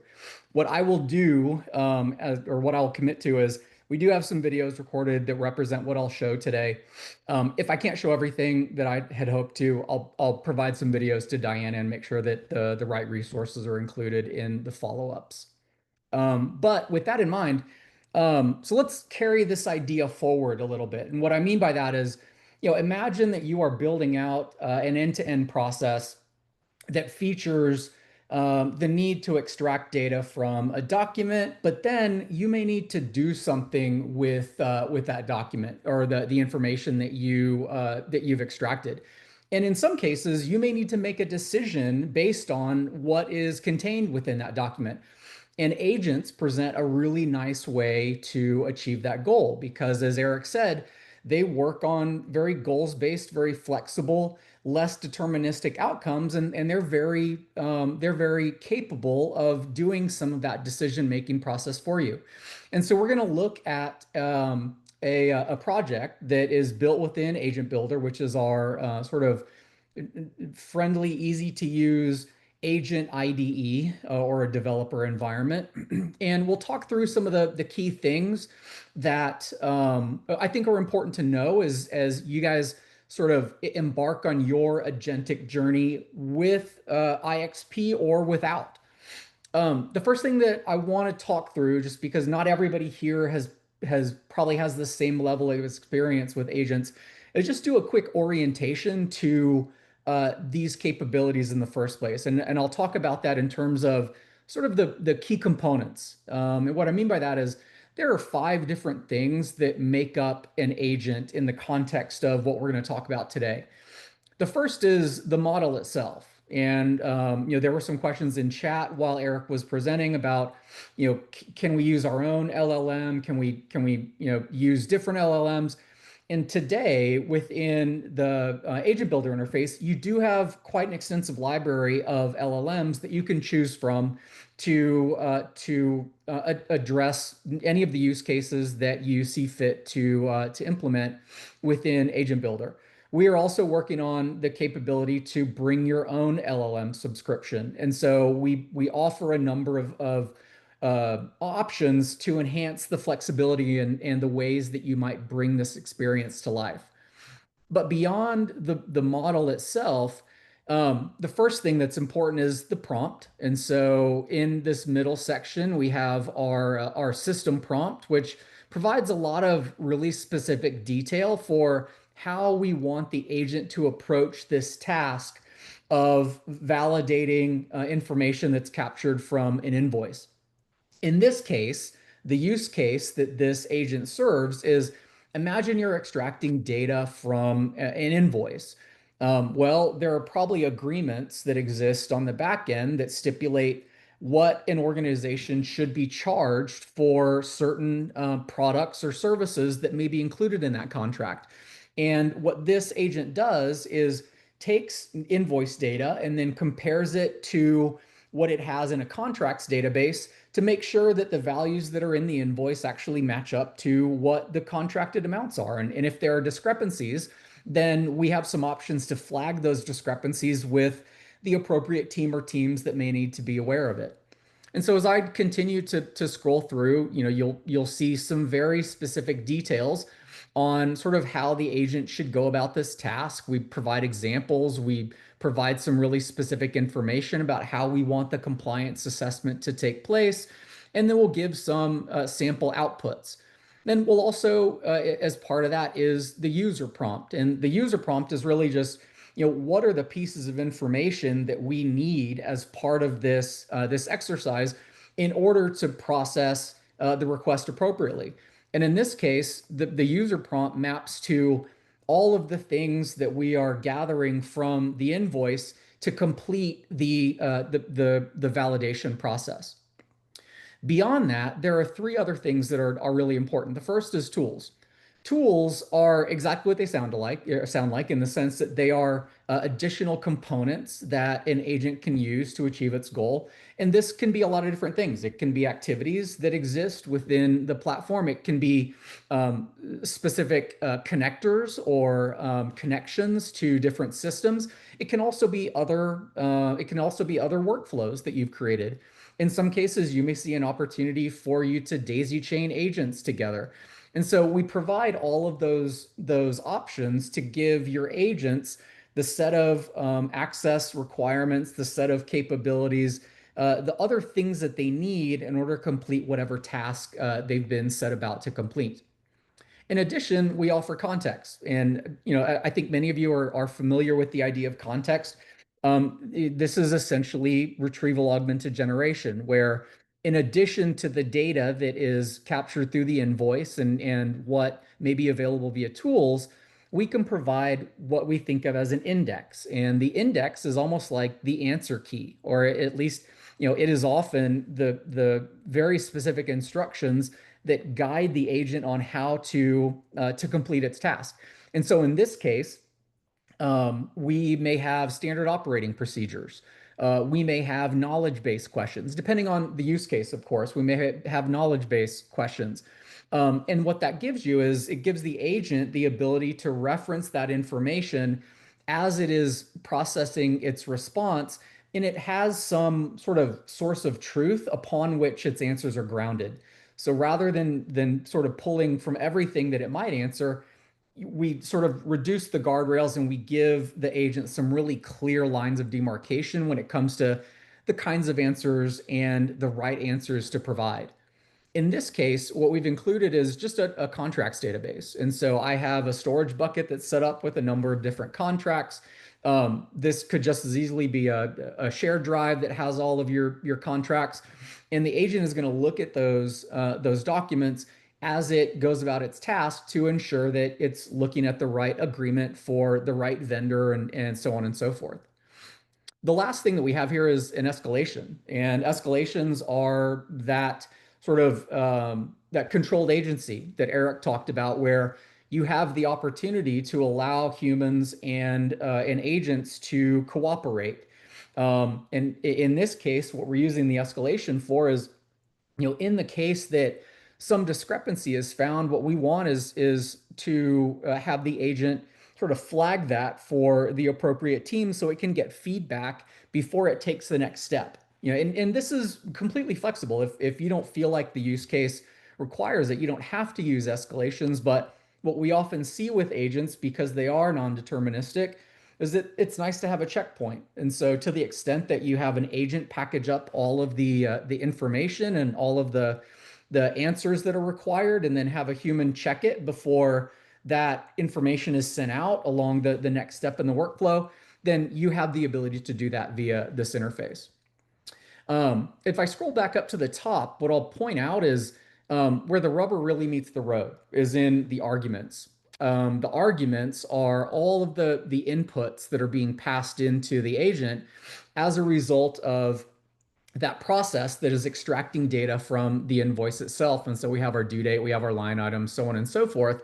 What I will do, or what I'll commit to, is we do have some videos recorded that represent what I'll show today. If I can't show everything that I had hoped to, I'll provide some videos to Diana and make sure that the right resources are included in the follow-ups. But with that in mind, so let's carry this idea forward a little bit. And what I mean by that is, imagine that you are building out an end-to-end process that features the need to extract data from a document, but then you may need to do something with that document or the information that you've extracted. And in some cases, you may need to make a decision based on what is contained within that document. And agents present a really nice way to achieve that goal because, as Eric said, they work on very goals-based, very flexible, less deterministic outcomes, and they're very capable of doing some of that decision-making process for you. And so we're going to look at a project that is built within Agent Builder, which is our sort of friendly, easy to use agent IDE or a developer environment. And we'll talk through some of the key things that I think are important to know as you guys sort of embark on your agentic journey with IXP or without. The first thing that I want to talk through, just because not everybody here probably has the same level of experience with agents, is just do a quick orientation to these capabilities in the first place. And I'll talk about that in terms of sort of the key components. And what I mean by that is there are 5 different things that make up an agent in the context of what we're going to talk about today. The first is the model itself. And there were some questions in chat while Eric was presenting about, can we use our own LLM? Can we use different LLMs? And today, within the Agent Builder interface, you do have quite an extensive library of LLMs that you can choose from to address any of the use cases that you see fit to implement within Agent Builder. We are also working on the capability to bring your own LLM subscription. And so we offer a number of options to enhance the flexibility and the ways that you might bring this experience to life. But beyond the model itself, the first thing that's important is the prompt. And so in this middle section, we have our system prompt, which provides a lot of really specific detail for how we want the agent to approach this task of validating information that's captured from an invoice. In this case, the use case that this agent serves is, imagine you're extracting data from an invoice. Well, there are probably agreements that exist on the back end that stipulate what an organization should be charged for certain products or services that may be included in that contract. And what this agent does is takes invoice data and then compares it to what it has in a contracts database to make sure that the values that are in the invoice actually match up to what the contracted amounts are. And if there are discrepancies, then we have some options to flag those discrepancies with the appropriate team or teams that may need to be aware of it. And so as I continue to scroll through, you'll see some very specific details on sort of how the agent should go about this task. We provide examples, we provide some really specific information about how we want the compliance assessment to take place, and then we'll give some sample outputs. Then we'll also, as part of that, is the user prompt. And the user prompt is really just, what are the pieces of information that we need as part of this exercise in order to process the request appropriately. And in this case, the user prompt maps to all of the things that we are gathering from the invoice to complete the validation process. Beyond that, there are three other things that are really important. The first is tools. Tools are exactly what they sound like in the sense that they are additional components that an agent can use to achieve its goal. And this can be a lot of different things. It can be activities that exist within the platform. It can be specific connectors or connections to different systems. It can also be other. It can also be other workflows that you've created. In some cases, you may see an opportunity for you to daisy chain agents together. And so we provide all of those options to give your agents the set of access requirements, the set of capabilities, the other things that they need in order to complete whatever task they've been set about to complete. In addition, we offer context. And I think many of you are familiar with the idea of context. This is essentially retrieval augmented generation, where in addition to the data that is captured through the invoice and what may be available via tools, we can provide what we think of as an index. And the index is almost like the answer key, or at least, it is often the very specific instructions that guide the agent on how to complete its task. And so in this case, we may have standard operating procedures. We may have knowledge-based questions, depending on the use case, of course. We may have knowledge-based questions. And what that gives you is it gives the agent the ability to reference that information as it is processing its response, and it has some sort of source of truth upon which its answers are grounded. So rather than sort of pulling from everything that it might answer, we sort of reduce the guardrails and we give the agent some really clear lines of demarcation when it comes to the kinds of answers and the right answers to provide. In this case, what we've included is just a contracts database. And so I have a storage bucket that's set up with a number of different contracts. This could just as easily be a shared drive that has all of your contracts. And the agent is going to look at those documents as it goes about its task to ensure that it's looking at the right agreement for the right vendor and so on and so forth. The last thing that we have here is an escalation, and escalations are that sort of that controlled agency that Eric talked about, where you have the opportunity to allow humans and agents to cooperate. And in this case, what we're using the escalation for is, in the case that some discrepancy is found, what we want is to have the agent sort of flag that for the appropriate team so it can get feedback before it takes the next step. And this is completely flexible. If you don't feel like the use case requires it, you don't have to use escalations. But what we often see with agents, because they are non-deterministic, is that it's nice to have a checkpoint. And so to the extent that you have an agent package up all of the information and all of the answers that are required, and then have a human check it before that information is sent out along the next step in the workflow, then you have the ability to do that via this interface. If I scroll back up to the top, what I'll point out is where the rubber really meets the road is in the arguments. The arguments are all of the inputs that are being passed into the agent as a result of that process that is extracting data from the invoice itself. And so we have our due date, we have our line items, so on and so forth.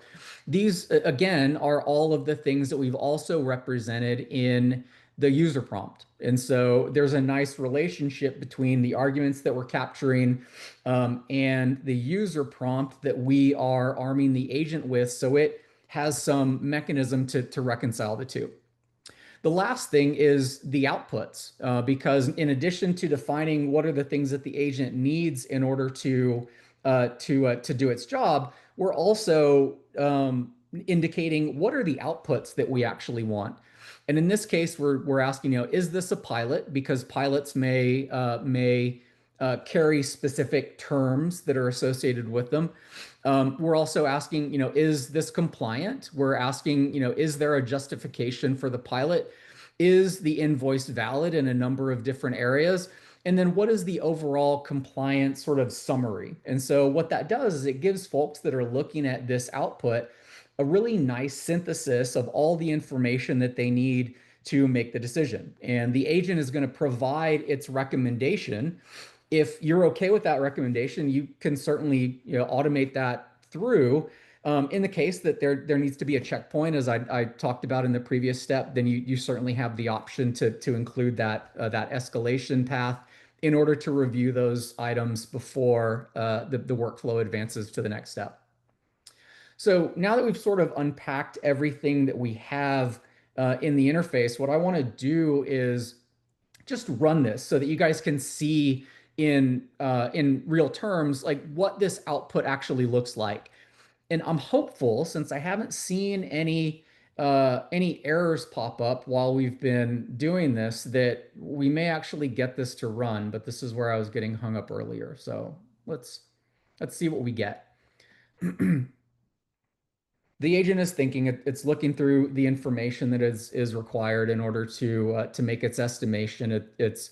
These, again, are all of the things that we've also represented in the user prompt. And so there's a nice relationship between the arguments that we're capturing and the user prompt that we are arming the agent with, so it has some mechanism to reconcile the two. The last thing is the outputs, because in addition to defining what are the things that the agent needs in order to do its job, we're also indicating what are the outputs that we actually want. And in this case, we're asking, is this a pilot? Because pilots may carry specific terms that are associated with them. We're also asking, is this compliant? We're asking, is there a justification for the pilot? Is the invoice valid in a number of different areas? And then what is the overall compliance sort of summary? And so what that does is it gives folks that are looking at this output a really nice synthesis of all the information that they need to make the decision. And the agent is going to provide its recommendation. If you're okay with that recommendation, you can certainly automate that through. In the case that there needs to be a checkpoint, as I talked about in the previous step, then you certainly have the option to include that escalation path in order to review those items before the workflow advances to the next step. So now that we've sort of unpacked everything that we have in the interface, what I want to do is just run this so that you guys can see in real terms like what this output actually looks like. And I'm hopeful, since I haven't seen any errors pop up while we've been doing this, that we may actually get this to run. But this is where I was getting hung up earlier. So let's see what we get. The agent is thinking, it's looking through the information that is required in order to make its estimation. It's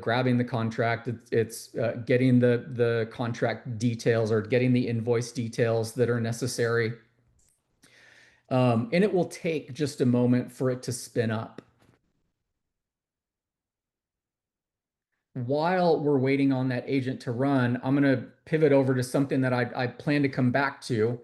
grabbing the contract, it's getting the contract details or getting the invoice details that are necessary. And it will take just a moment for it to spin up. While we're waiting on that agent to run, I'm going to pivot over to something that I plan to come back to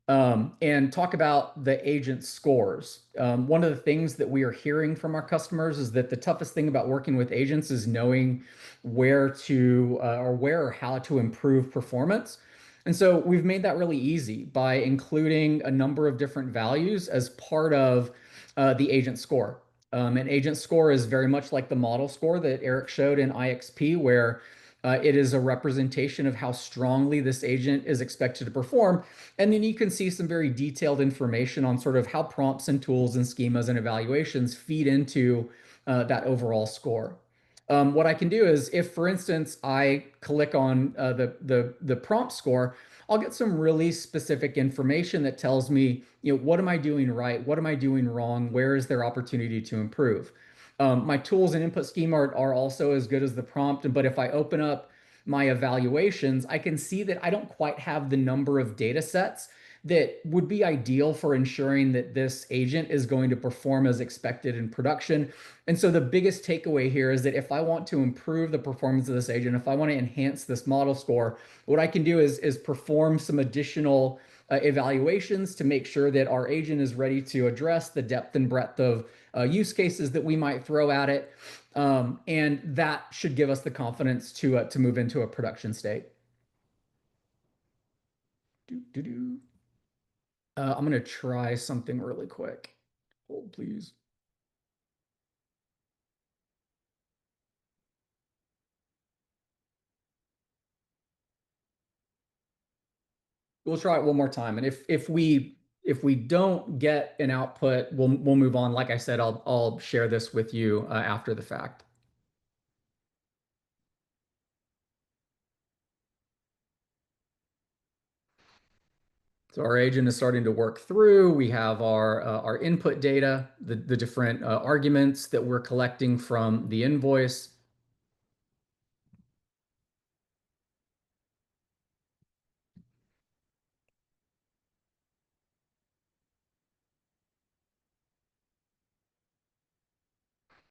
and talk about the agent scores. One of the things that we are hearing from our customers is that the toughest thing about working with agents is knowing where to or where or how to improve performance. And so we've made that really easy by including a number of different values as part of the agent score. An agent score is very much like the model score that Eric showed in IXP, where it is a representation of how strongly this agent is expected to perform. And then you can see some very detailed information on sort of how prompts and tools and schemas and evaluations feed into that overall score. What I can do is, if, for instance, I click on the prompt score, I'll get some really specific information that tells me, what am I doing right? What am I doing wrong? Where is there opportunity to improve? My tools and input schema are also as good as the prompt, but if I open up my evaluations, I can see that I don't quite have the number of data sets that would be ideal for ensuring that this agent is going to perform as expected in production. And so the biggest takeaway here is that if I want to improve the performance of this agent, if I want to enhance this model score, what I can do is perform some additional evaluations to make sure that our agent is ready to address the depth and breadth of use cases that we might throw at it. And that should give us the confidence to move into a production state. I'm going to try something really quick. Hold, please. We'll try it one more time. And if we don't get an output, we'll move on. Like I said, I'll share this with you after the fact. So our agent is starting to work through. We have our input data, the different arguments that we're collecting from the invoice.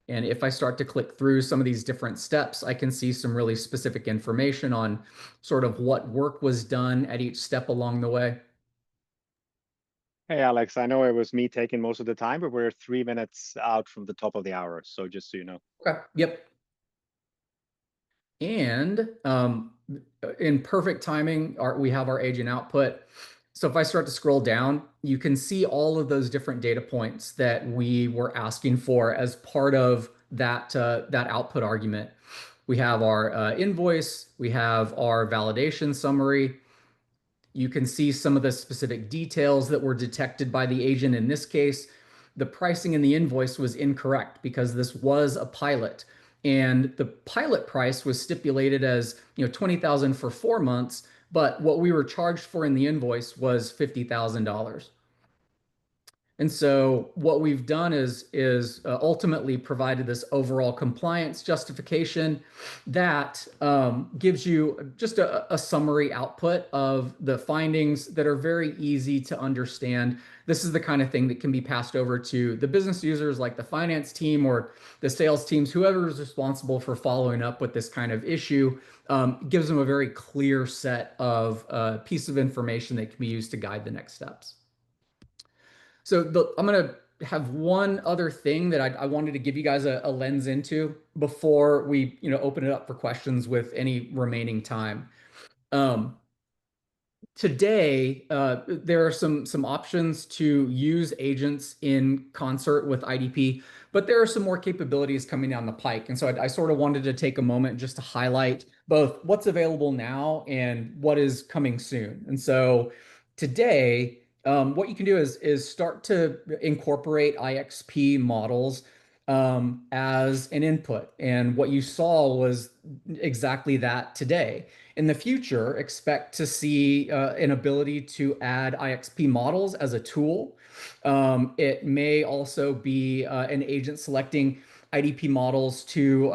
And if I start to click through some of these different steps, I can see some really specific information on sort of what work was done at each step along the way. Hey, Alex, I know it was me taking most of the time, but we're 3 minutes out from the top of the hour. So just so you know. Okay. Yep. And in perfect timing, we have our agent output. So if I start to scroll down, you can see all of those different data points that we were asking for as part of that output argument. We have our invoice, we have our validation summary. You can see some of the specific details that were detected by the agent. In this case, the pricing in the invoice was incorrect because this was a pilot. And the pilot price was stipulated as 20,000 for 4 months, but what we were charged for in the invoice was $50,000. And so what we've done is ultimately provided this overall compliance justification that gives you just a summary output of the findings that are very easy to understand. This is the kind of thing that can be passed over to the business users like the finance team or the sales teams, whoever is responsible for following up with this kind of issue. Gives them a very clear set of piece of information that can be used to guide the next steps. So I'm going to have one other thing that I wanted to give you guys a lens into before we open it up for questions with any remaining time. Um, Today, there are some options to use agents in concert with IDP, but there are some more capabilities coming down the pike. And so I sort of wanted to take a moment just to highlight both what's available now and what is coming soon. And so today, what you can do is start to incorporate IXP models as an input. And what you saw was exactly that today. In the future, expect to see an ability to add IXP models as a tool. It may also be an agent selecting IDP models to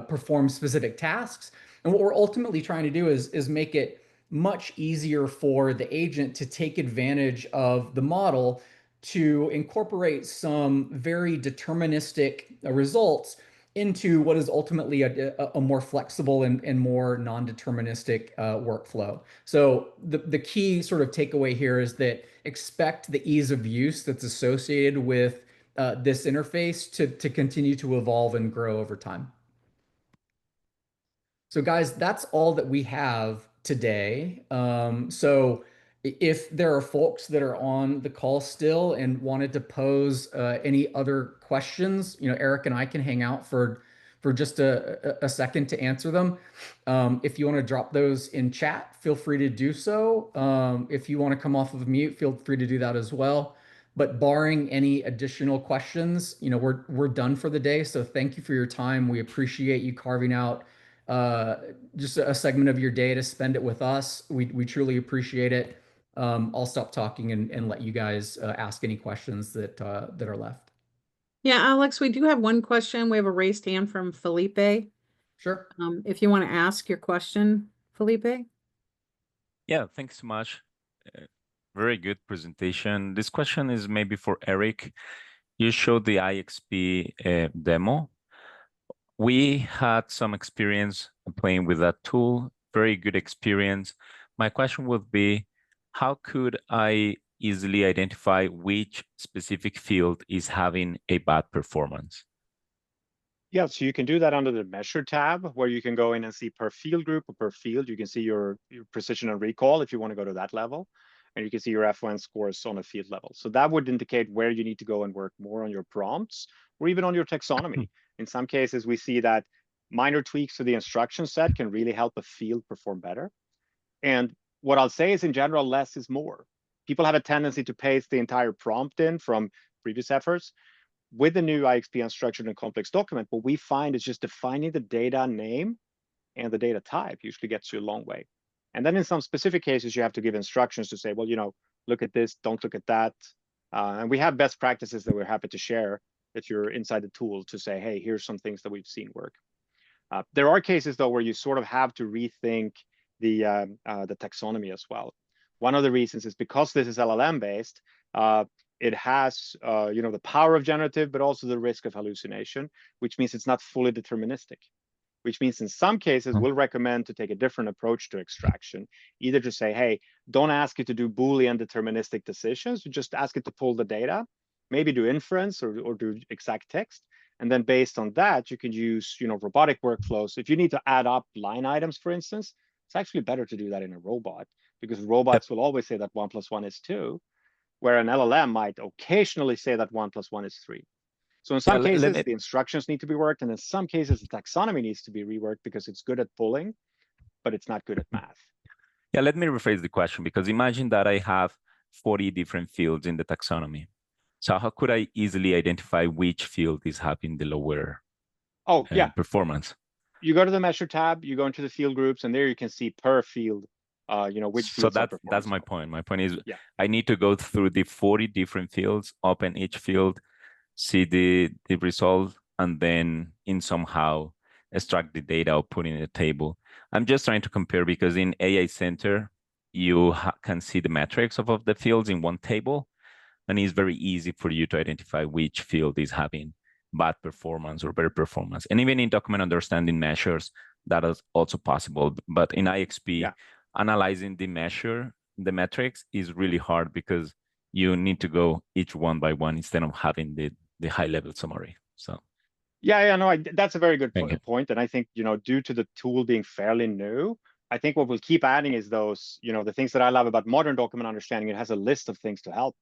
perform specific tasks. And what we're ultimately trying to do is make it much easier for the agent to take advantage of the model to incorporate some very deterministic results into what is ultimately a more flexible and more non-deterministic workflow. So the key sort of takeaway here is that expect the ease of use that's associated with this interface to continue to evolve and grow over time. So guys, that's all that we have today. So if there are folks that are on the call still and wanted to pose any other questions, Eric and I can hang out for just a second to answer them. If you want to drop those in chat, feel free to do so. If you want to come off of mute, feel free to do that as well. But barring any additional questions, we're done for the day. So thank you for your time. We appreciate you carving out uh, just a segment of your day to spend it with us. We truly appreciate it. I'll stop talking and let you guys ask any questions that are left. Yeah, Alex, we do have one question. We have a raised hand from Felipe. Sure. If you want to ask your question, Felipe. Yeah, thanks so much. Very good presentation. This question is maybe for Eric. You showed the IXP demo. We had some experience playing with that tool, very good experience. My question would be, how could I easily identify which specific field is having a bad performance? Yeah, so you can do that under the measure tab where you can go in and see per field group or per field. You can see your precision and recall if you want to go to that level. And you can see your F1 scores on a field level. So that would indicate where you need to go and work more on your prompts or even on your taxonomy. In some cases, we see that minor tweaks to the instruction set can really help a field perform better. And what I'll say is in general, less is more. People have a tendency to paste the entire prompt in from previous efforts. With the new IXP unstructured and complex document, what we find is just defining the data name and the data type usually gets you a long way. And then in some specific cases, you have to give instructions to say, well, look at this, don't look at that. And we have best practices that we're happy to share if you're inside the tool to say, hey, here's some things that we've seen work. There are cases, though, where you sort of have to rethink the taxonomy as well. One of the reasons is because this is LLM-based, it has the power of generative, but also the risk of hallucination, which means it's not fully deterministic. Which means in some cases, we'll recommend to take a different approach to extraction, either to say, hey, don't ask it to do Boolean deterministic decisions, just ask it to pull the data, maybe do inference or do exact text. And then based on that, you can use robotic workflows. If you need to add up line items, for instance, it's actually better to do that in a robot, because robots will always say that 1 + 1 is 2, where an LLM might occasionally say that 1 + 1 is 3. So in some cases, the instructions need to be worked, and in some cases, the taxonomy needs to be reworked because it's good at pulling, but it's not good at math. Yeah, let me rephrase the question, because imagine that I have 40 different fields in the taxonomy. So how could I easily identify which field is having the lower performance? You go to the measure tab, you go into the field groups, and there you can see per field, which fields are performing. That's my point. My point is, I need to go through the 40 different fields, open each field, see the result, and then in somehow extract the data or put in a table. I'm just trying to compare, because in AI Center, you can see the metrics of the fields in one table, and it's very easy for you to identify which field is having bad performance or better performance. And even in document understanding measures, that is also possible. But in IXP, analyzing the metrics is really hard, because you need to go each one by one instead of having the high level summary. So that's a very good point. And I think, due to the tool being fairly new, I think what we'll keep adding is those, the things that I love about modern document understanding. It has a list of things to help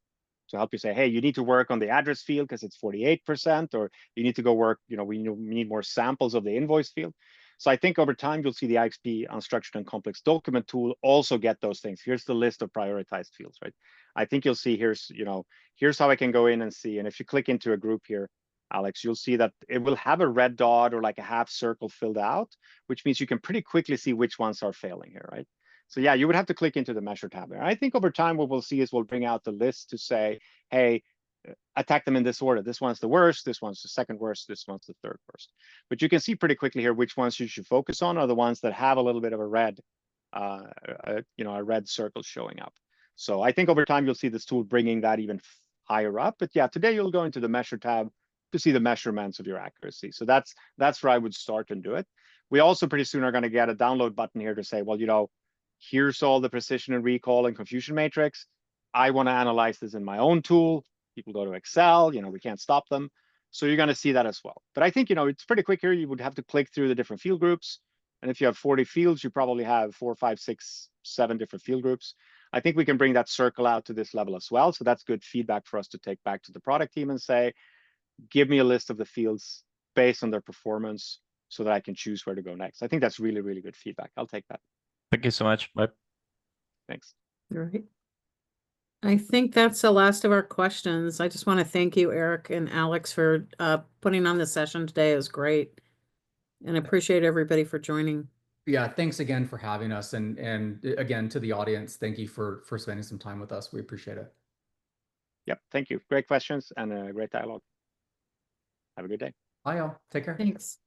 you say, hey, you need to work on the address field because it's 48%, or you need to go work, we need more samples of the invoice field. So I think over time, you'll see the IXP Unstructured and Complex Document tool also get those things. Here's the list of prioritized fields, right? I think you'll see here's how I can go in and see. And if you click into a group here, Alex, you'll see that it will have a red dot or like a half circle filled out, which means you can pretty quickly see which ones are failing here, right? So yeah, you would have to click into the measure tab there. I think over time, what we'll see is we'll bring out the list to say, hey, attack them in this order. This one's the worst, this one's the second worst, this one's the third worst. But you can see pretty quickly here which ones you should focus on are the ones that have a little bit of a red, a red circle showing up. So I think over time, you'll see this tool bringing that even higher up. But yeah, today you'll go into the measure tab to see the measurements of your accuracy. So that's where I would start and do it. We also pretty soon are going to get a download button here to say, well, here's all the precision and recall and confusion matrix. I want to analyze this in my own tool. People go to Excel, we can't stop them. So you're going to see that as well. But I think, it's pretty quick here. You would have to click through the different field groups. And if you have 40 fields, you probably have 4, 5, 6, 7 different field groups. I think we can bring that circle out to this level as well. So that's good feedback for us to take back to the product team and say, give me a list of the fields based on their performance so that I can choose where to go next. I think that's really, really good feedback. I'll take that. Thank you so much. Bye. Thanks. All right. I think that's the last of our questions. I just want to thank you, Eric and Alex, for putting on the session today. It was great. And I appreciate everybody for joining. Yeah, thanks again for having us. And again, to the audience, thank you for spending some time with us. We appreciate it. Yep, thank you. Great questions and a great dialogue. Have a good day. Bye, y'all. Take care. Thanks.